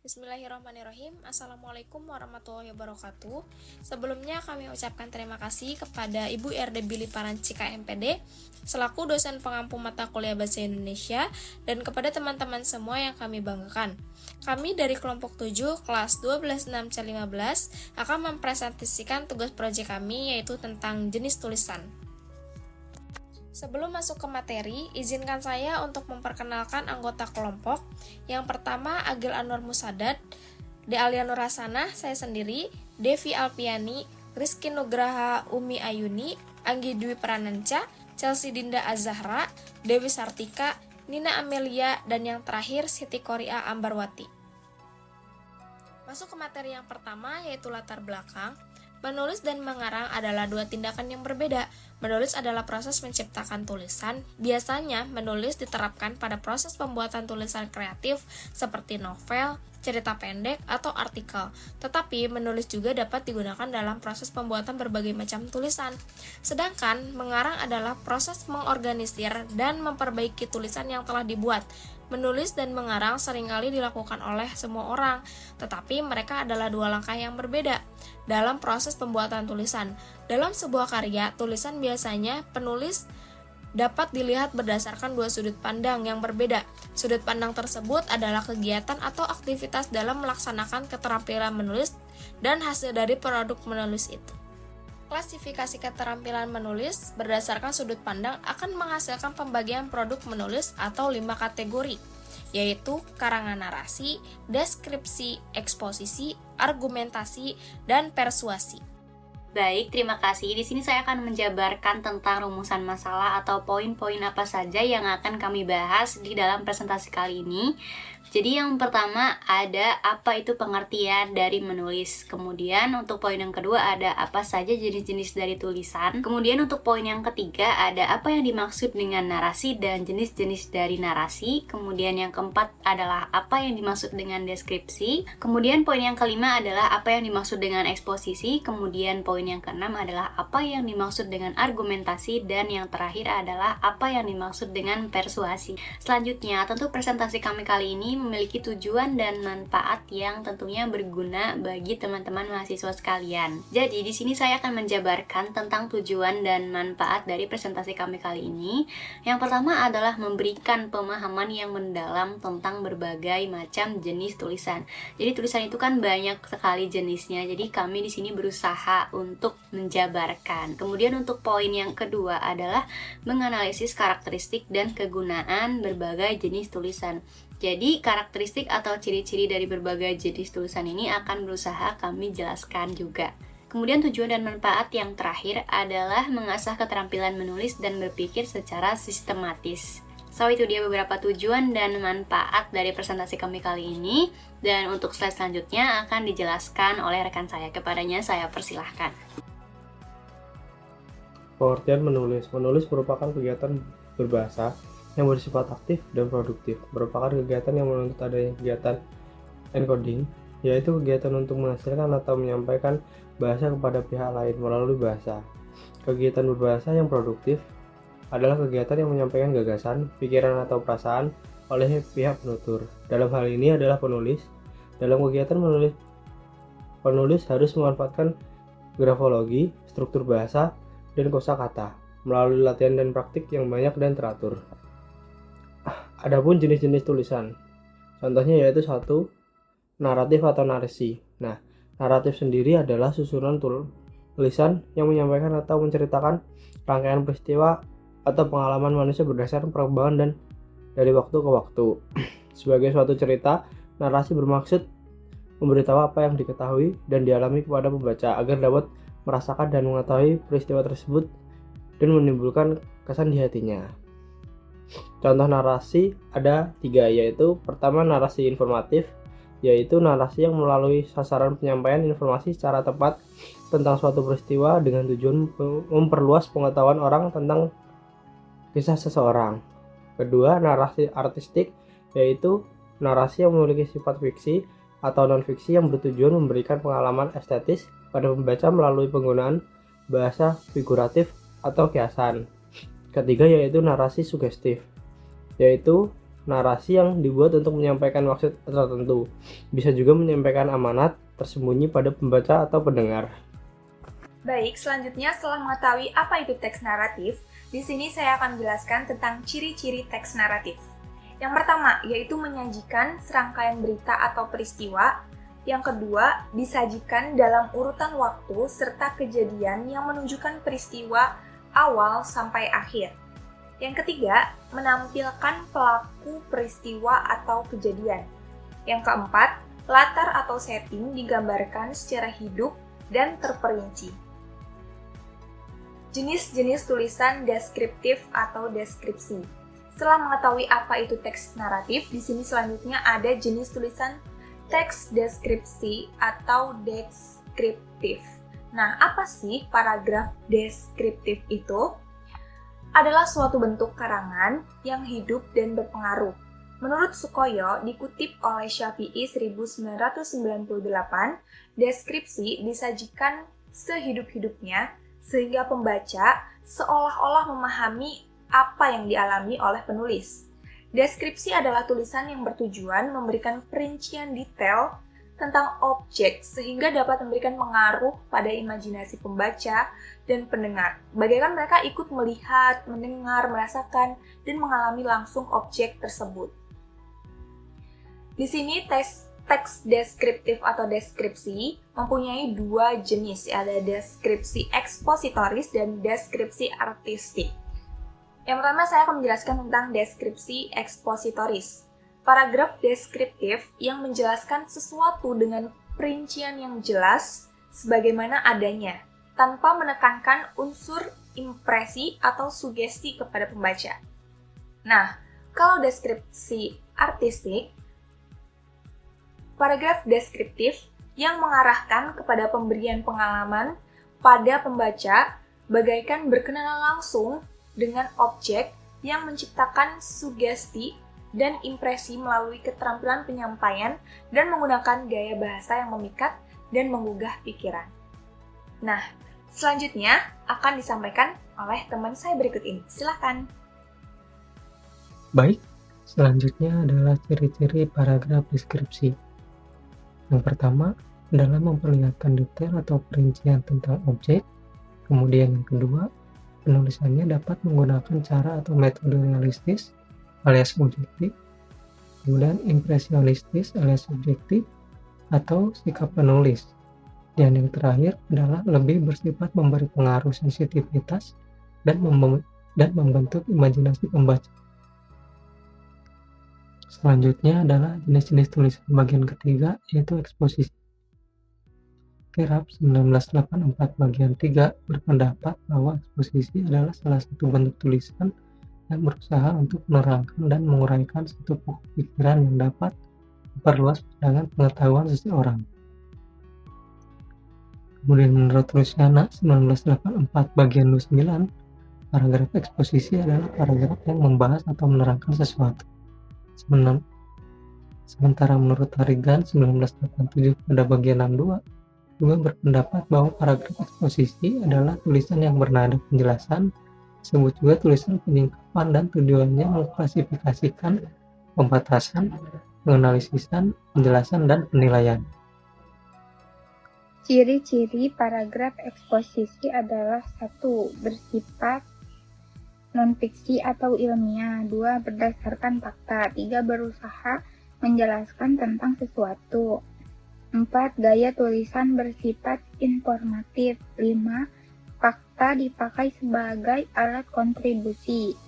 Bismillahirrahmanirrahim. Assalamualaikum warahmatullahi wabarakatuh. Sebelumnya kami ucapkan terima kasih kepada Ibu RD Billy Parancika MPD selaku dosen pengampu mata kuliah Bahasa Indonesia dan kepada teman-teman semua yang kami banggakan. Kami dari kelompok 7 kelas 12 6 C15 akan mempresentasikan tugas proyek kami yaitu tentang jenis tulisan. Sebelum masuk ke materi, izinkan saya untuk memperkenalkan anggota kelompok. Yang pertama, Agil Anwar Musadad, De Alia Nurhasana, saya sendiri, Devi Alpiani, Rizky Nugraha Umi Ayuni, Anggi Dwi Prananca, Chelsea Dinda Azahra, Dewi Sartika, Nina Amelia, dan yang terakhir Siti Koria Ambarwati. Masuk ke materi yang pertama, yaitu latar belakang. Menulis dan mengarang adalah dua tindakan yang berbeda. Menulis adalah proses menciptakan tulisan. Biasanya, menulis diterapkan pada proses pembuatan tulisan kreatif seperti novel, cerita pendek, atau artikel. Tetapi, menulis juga dapat digunakan dalam proses pembuatan berbagai macam tulisan. Sedangkan, mengarang adalah proses mengorganisir dan memperbaiki tulisan yang telah dibuat. Menulis dan mengarang seringkali dilakukan oleh semua orang, tetapi mereka adalah dua langkah yang berbeda dalam proses pembuatan tulisan. Dalam sebuah karya, tulisan biasanya penulis dapat dilihat berdasarkan dua sudut pandang yang berbeda. Sudut pandang tersebut adalah kegiatan atau aktivitas dalam melaksanakan keterampilan menulis dan hasil dari produk menulis itu. Klasifikasi keterampilan menulis berdasarkan sudut pandang akan menghasilkan pembagian produk menulis atau 5 kategori, yaitu karangan narasi, deskripsi, eksposisi, argumentasi, dan persuasi. Baik, terima kasih. Di sini saya akan menjabarkan tentang rumusan masalah atau poin-poin apa saja yang akan kami bahas di dalam presentasi kali ini. Jadi yang pertama ada apa itu pengertian dari menulis. Kemudian untuk poin yang kedua ada apa saja jenis-jenis dari tulisan. Kemudian untuk poin yang ketiga ada apa yang dimaksud dengan narasi dan jenis-jenis dari narasi. Kemudian yang keempat adalah apa yang dimaksud dengan deskripsi. Kemudian poin yang kelima adalah apa yang dimaksud dengan eksposisi. Kemudian poin yang keenam adalah apa yang dimaksud dengan argumentasi. Dan yang terakhir adalah apa yang dimaksud dengan persuasi. Selanjutnya, tentu presentasi kami kali ini memiliki tujuan dan manfaat yang tentunya berguna bagi teman-teman mahasiswa sekalian. Jadi, di sini saya akan menjabarkan tentang tujuan dan manfaat dari presentasi kami kali ini. Yang pertama adalah memberikan pemahaman yang mendalam tentang berbagai macam jenis tulisan. Jadi, tulisan itu kan banyak sekali jenisnya. Jadi, kami di sini berusaha untuk menjabarkan. Kemudian untuk poin yang kedua adalah menganalisis karakteristik dan kegunaan berbagai jenis tulisan. Jadi, karakteristik atau ciri-ciri dari berbagai jenis tulisan ini akan berusaha kami jelaskan juga. Kemudian tujuan dan manfaat yang terakhir adalah mengasah keterampilan menulis dan berpikir secara sistematis. So, itu dia beberapa tujuan dan manfaat dari presentasi kami kali ini. Dan untuk slide selanjutnya akan dijelaskan oleh rekan saya. Kepadanya saya persilahkan. Pengertian menulis. Menulis merupakan kegiatan berbahasa yang bersifat aktif dan produktif, merupakan kegiatan yang menuntut adanya kegiatan encoding, yaitu kegiatan untuk menghasilkan atau menyampaikan bahasa kepada pihak lain melalui bahasa. Kegiatan berbahasa yang produktif adalah kegiatan yang menyampaikan gagasan, pikiran atau perasaan oleh pihak penutur. Dalam hal ini adalah penulis. Dalam kegiatan menulis, penulis harus memanfaatkan grafologi, struktur bahasa, dan kosakata melalui latihan dan praktik yang banyak dan teratur. Adapun jenis-jenis tulisan, contohnya yaitu 1. Naratif atau narasi. Nah, naratif sendiri adalah susunan tulisan yang menyampaikan atau menceritakan rangkaian peristiwa atau pengalaman manusia berdasarkan perkembangan dan dari waktu ke waktu. Sebagai suatu cerita, narasi bermaksud memberitahu apa yang diketahui dan dialami kepada pembaca agar dapat merasakan dan mengetahui peristiwa tersebut dan menimbulkan kesan di hatinya. Contoh narasi ada 3, yaitu pertama narasi informatif, yaitu narasi yang melalui sasaran penyampaian informasi secara tepat tentang suatu peristiwa dengan tujuan memperluas pengetahuan orang tentang kisah seseorang. Kedua, narasi artistik, yaitu narasi yang memiliki sifat fiksi atau non-fiksi yang bertujuan memberikan pengalaman estetis pada pembaca melalui penggunaan bahasa figuratif atau kiasan. Ketiga yaitu narasi sugestif, yaitu narasi yang dibuat untuk menyampaikan maksud tertentu. Bisa juga menyampaikan amanat tersembunyi pada pembaca atau pendengar. Baik, selanjutnya setelah mengetahui apa itu teks naratif, di sini saya akan menjelaskan tentang ciri-ciri teks naratif. Yang pertama, yaitu menyajikan serangkaian berita atau peristiwa. Yang kedua, disajikan dalam urutan waktu serta kejadian yang menunjukkan peristiwa awal sampai akhir. Yang ketiga, menampilkan pelaku peristiwa atau kejadian. Yang keempat, latar atau setting digambarkan secara hidup dan terperinci. Jenis-jenis tulisan deskriptif atau deskripsi. Setelah mengetahui apa itu teks naratif, di sini selanjutnya ada jenis tulisan teks deskripsi atau deskriptif. Nah, apa sih paragraf deskriptif itu? Adalah suatu bentuk karangan yang hidup dan berpengaruh. Menurut Sukoyo, dikutip oleh Syafi'i 1998, deskripsi disajikan sehidup-hidupnya sehingga pembaca seolah-olah memahami apa yang dialami oleh penulis. Deskripsi adalah tulisan yang bertujuan memberikan perincian detail tentang objek sehingga dapat memberikan pengaruh pada imajinasi pembaca dan pendengar. Bagaikan mereka ikut melihat, mendengar, merasakan, dan mengalami langsung objek tersebut. Di sini teks deskriptif atau deskripsi mempunyai dua jenis, ada deskripsi ekspositoris dan deskripsi artistik. Yang pertama saya akan menjelaskan tentang deskripsi ekspositoris. Paragraf deskriptif yang menjelaskan sesuatu dengan perincian yang jelas sebagaimana adanya, tanpa menekankan unsur impresi atau sugesti kepada pembaca. Nah, kalau deskripsi artistik, paragraf deskriptif yang mengarahkan kepada pemberian pengalaman pada pembaca bagaikan berkenalan langsung dengan objek yang menciptakan sugesti dan impresi melalui keterampilan penyampaian dan menggunakan gaya bahasa yang memikat dan menggugah pikiran. Nah, selanjutnya akan disampaikan oleh teman saya berikut ini. Silakan. Baik, selanjutnya adalah ciri-ciri paragraf deskripsi. Yang pertama adalah memperlihatkan detail atau perincian tentang objek. Kemudian yang kedua, penulisannya dapat menggunakan cara atau metode realistis alias objektif. Kemudian impresionistis alias subjektif atau sikap penulis. Dan yang terakhir adalah lebih bersifat memberi pengaruh sensitivitas dan membentuk imajinasi pembaca. Selanjutnya adalah jenis-jenis tulisan bagian ketiga, yaitu eksposisi. Kirab 1984 bagian 3 berpendapat bahwa eksposisi adalah salah satu bentuk tulisan yang berusaha untuk menerangkan dan menguraikan satu pokok pikiran yang dapat memperluas pandangan pengetahuan seseorang. Kemudian menurut Luciana 1984 bagian 29, paragraf eksposisi adalah paragraf yang membahas atau menerangkan sesuatu. Sementara menurut Harrigan 1987 pada bagian 62 juga berpendapat bahwa paragraf eksposisi adalah tulisan yang bernada penjelasan, disebut juga tulisan penyingkapan dan tujuannya mengklasifikasikan, pembatasan, penganalisisan, penjelasan, dan penilaian. Ciri-ciri paragraf eksposisi adalah 1. Bersifat non-fiksi atau ilmiah. 2. Berdasarkan fakta. 3. Berusaha menjelaskan tentang sesuatu. 4. Gaya tulisan bersifat informatif. 5. Fakta dipakai sebagai alat kontribusi.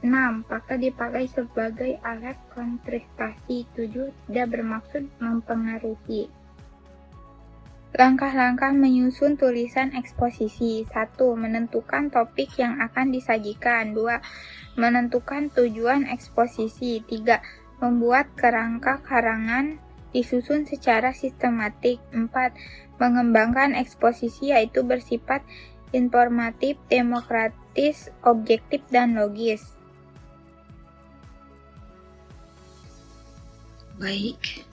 6. Fakta dipakai sebagai alat kontrastasi. 7. Tidak bermaksud mempengaruhi. Langkah-langkah menyusun tulisan eksposisi. 1. Menentukan topik yang akan disajikan. 2. Menentukan tujuan eksposisi. 3. Membuat kerangka karangan disusun secara sistematik. 4. Mengembangkan eksposisi yaitu bersifat informatif, demokratis, objektif, dan logis. Baik.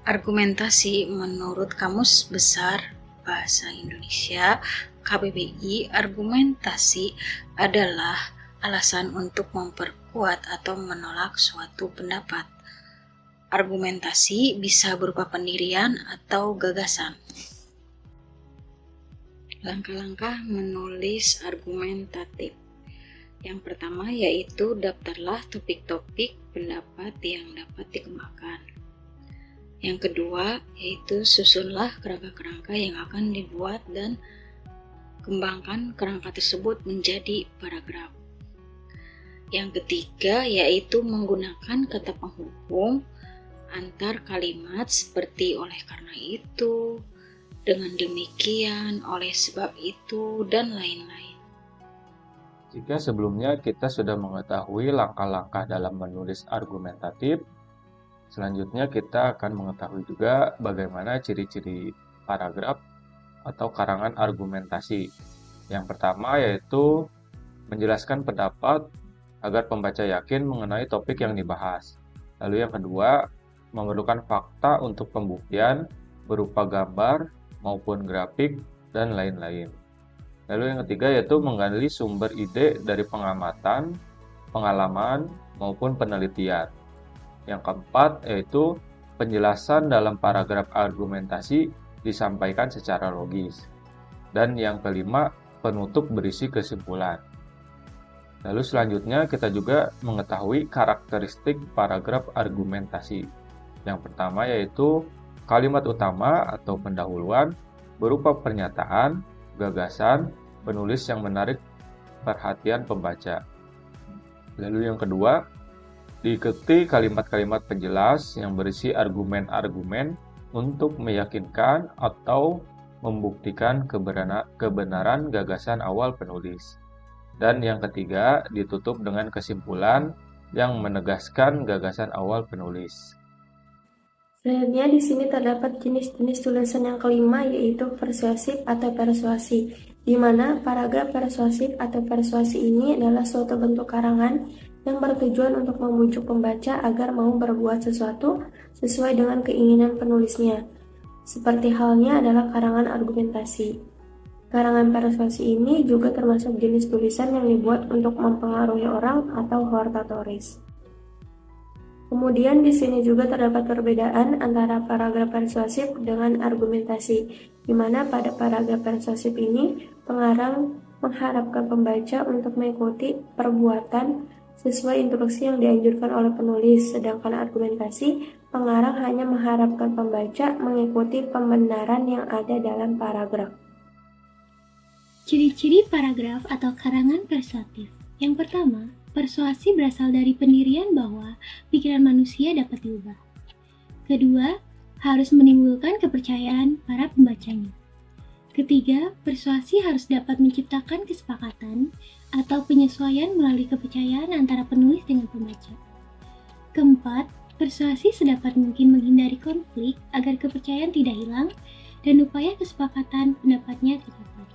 Argumentasi menurut Kamus Besar Bahasa Indonesia KBBI, argumentasi adalah alasan untuk memperkuat atau menolak suatu pendapat. Argumentasi bisa berupa pendirian atau gagasan. Langkah-langkah menulis argumentatif. Yang pertama yaitu daftarlah topik-topik pendapat yang dapat dikembangkan. Yang kedua yaitu susunlah kerangka-kerangka yang akan dibuat dan kembangkan kerangka tersebut menjadi paragraf. Yang ketiga yaitu menggunakan kata penghubung antar kalimat seperti oleh karena itu, dengan demikian, oleh sebab itu, dan lain-lain. Jika sebelumnya kita sudah mengetahui langkah-langkah dalam menulis argumentatif, selanjutnya kita akan mengetahui juga bagaimana ciri-ciri paragraf atau karangan argumentasi. Yang pertama yaitu menjelaskan pendapat agar pembaca yakin mengenai topik yang dibahas. Lalu yang kedua, memerlukan fakta untuk pembuktian berupa gambar maupun grafik dan lain-lain. Lalu yang ketiga yaitu menggali sumber ide dari pengamatan, pengalaman, maupun penelitian. Yang keempat yaitu penjelasan dalam paragraf argumentasi disampaikan secara logis. Dan yang kelima, penutup berisi kesimpulan. Lalu selanjutnya kita juga mengetahui karakteristik paragraf argumentasi. Yang pertama yaitu kalimat utama atau pendahuluan berupa pernyataan, gagasan, penulis yang menarik perhatian pembaca. Lalu yang kedua, diikuti kalimat-kalimat penjelas yang berisi argumen-argumen untuk meyakinkan atau membuktikan kebenaran gagasan awal penulis. Dan yang ketiga, ditutup dengan kesimpulan yang menegaskan gagasan awal penulis. Selanjutnya di sini terdapat jenis-jenis tulisan yang kelima yaitu persuasif atau persuasi, di mana paragraf persuasif atau persuasi ini adalah suatu bentuk karangan yang bertujuan untuk membujuk pembaca agar mau berbuat sesuatu sesuai dengan keinginan penulisnya. Seperti halnya adalah karangan argumentasi. Karangan persuasi ini juga termasuk jenis tulisan yang dibuat untuk mempengaruhi orang atau hortatoris. Kemudian di sini juga terdapat perbedaan antara paragraf persuasif dengan argumentasi, di mana pada paragraf persuasif ini pengarang mengharapkan pembaca untuk mengikuti perbuatan sesuai instruksi yang dianjurkan oleh penulis, sedangkan argumentasi pengarang hanya mengharapkan pembaca mengikuti pembenaran yang ada dalam paragraf. Ciri-ciri paragraf atau karangan persuasif. Yang pertama, persuasi berasal dari pendirian bahwa pikiran manusia dapat diubah. Kedua, harus menimbulkan kepercayaan para pembacanya. Ketiga, persuasi harus dapat menciptakan kesepakatan atau penyesuaian melalui kepercayaan antara penulis dengan pembaca. Keempat, persuasi sedapat mungkin menghindari konflik agar kepercayaan tidak hilang dan upaya kesepakatan pendapatnya tercapai.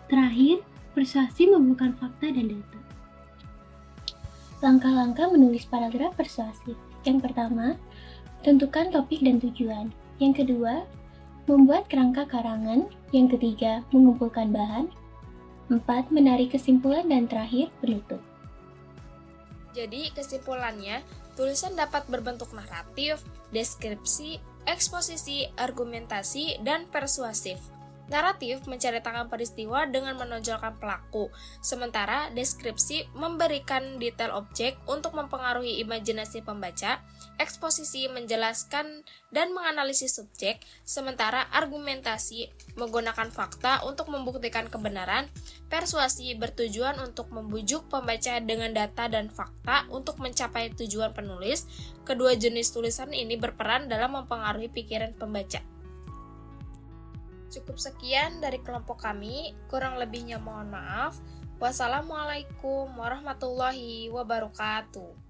Terakhir, persuasi memerlukan fakta dan data. Langkah-langkah menulis paragraf persuasif. Yang pertama, tentukan topik dan tujuan. Yang kedua, membuat kerangka karangan. Yang ketiga, mengumpulkan bahan. 4. Menarik kesimpulan dan terakhir, penutup. Jadi kesimpulannya, tulisan dapat berbentuk naratif, deskripsi, eksposisi, argumentasi, dan persuasif. Naratif menceritakan peristiwa dengan menonjolkan pelaku, sementara deskripsi memberikan detail objek untuk mempengaruhi imajinasi pembaca, eksposisi menjelaskan dan menganalisis subjek, sementara argumentasi menggunakan fakta untuk membuktikan kebenaran, persuasi bertujuan untuk membujuk pembaca dengan data dan fakta untuk mencapai tujuan penulis. Kedua jenis tulisan ini berperan dalam mempengaruhi pikiran pembaca. Cukup sekian dari kelompok kami, kurang lebihnya mohon maaf. Wassalamualaikum warahmatullahi wabarakatuh.